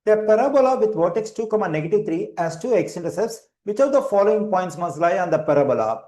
A parabola with vertex 2, -3 has two x-intercepts. Which of the following points must lie on the parabola?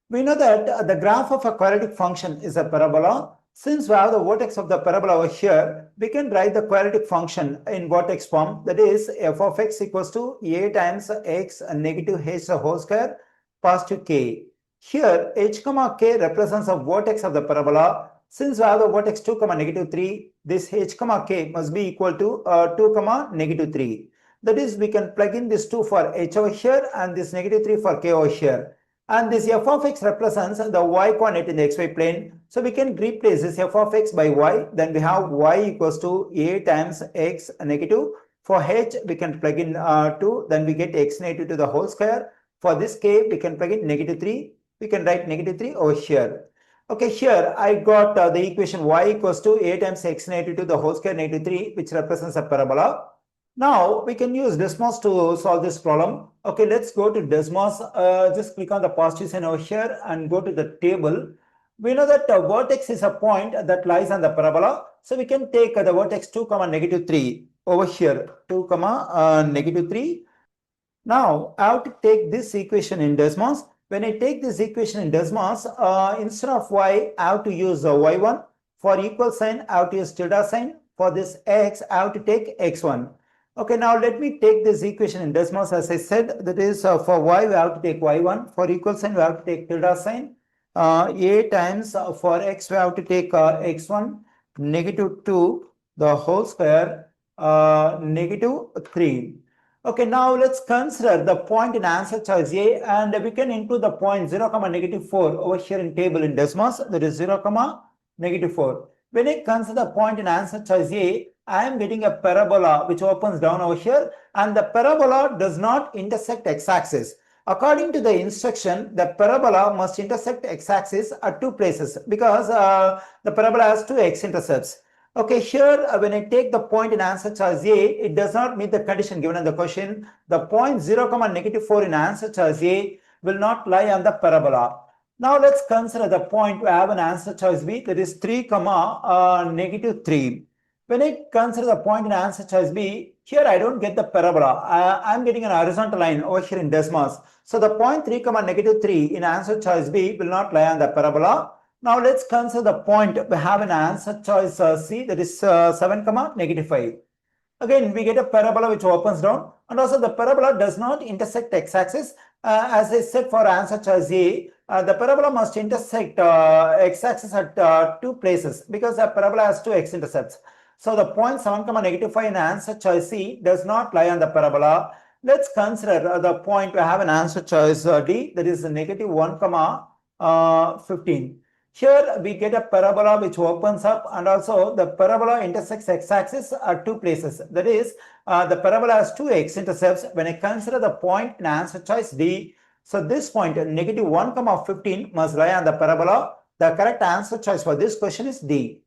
We know that the graph of a quadratic function is a parabola. Since we have the vertex of the parabola over here, we can write the quadratic function in vertex form, that is f of x equals to a times x negative h the whole square positive k. Here h comma k represents a vertex of the parabola. Since we have the vertex 2 -3, this h comma k must be equal to 2 -3. That is, we can plug in this 2 for h over here and this -3 for k over here. And this f of x represents the y coordinate in the xy plane. So we can replace this f of x by y. Then we have y equals to a times x negative. For h, we can plug in 2. Then we get x negative to the whole square. For this k, we can plug in -3. We can write -3 over here. Okay, here I got the equation y equals to a times x negative to the whole square -3, which represents a parabola. Now we can use Desmos to solve this problem. Okay, let's go to Desmos. Just click on the positive sign over here and go to the table. We know that vertex is a point that lies on the parabola. So we can take the vertex 2, -3 over here, 2, -3. Now I have to take this equation in Desmos. When I take this equation in Desmos, instead of y, I have to use y1. For equal sign, I have to use tilde sign. For this x, I have to take x1. Okay, now let me take this equation in Desmos. As I said, that is for y, we have to take y1. For equal sign, we have to take tilde sign. A times for x, we have to take x1 -2 the whole square -3. Okay, now let's consider the point in answer choice A, and we can include the point 0, -4 over here in table in Desmos, that is 0, -4. When I consider the point in answer choice A, I am getting a parabola which opens down over here, and the parabola does not intersect x-axis. According to the instruction, the parabola must intersect x-axis at two places because the parabola has two x-intercepts. Okay, here when I take the point in answer choice A, it does not meet the condition given in the question. The point 0, -4 in answer choice A will not lie on the parabola. Now let's consider the point we have in answer choice B, that is 3, -3. When I consider the point in answer choice B, here I don't get the parabola. I'm getting an horizontal line over here in Desmos. So the point 3, -3 in answer choice B will not lie on the parabola. Now let's consider the point we have in answer choice C, that is 7, -5. Again, we get a parabola which opens down, and also the parabola does not intersect x-axis. As I said for answer choice A, the parabola must intersect x-axis at two places because the parabola has two x-intercepts. So the point 7, -5 in answer choice C does not lie on the parabola. Let's consider the point we have in answer choice D, that is -1, 15. Here we get a parabola which opens up, and also the parabola intersects x-axis at two places. That is, the parabola has two x-intercepts. When I consider the point in answer choice D, so this point -1, 15 must lie on the parabola. The correct answer choice for this question is D.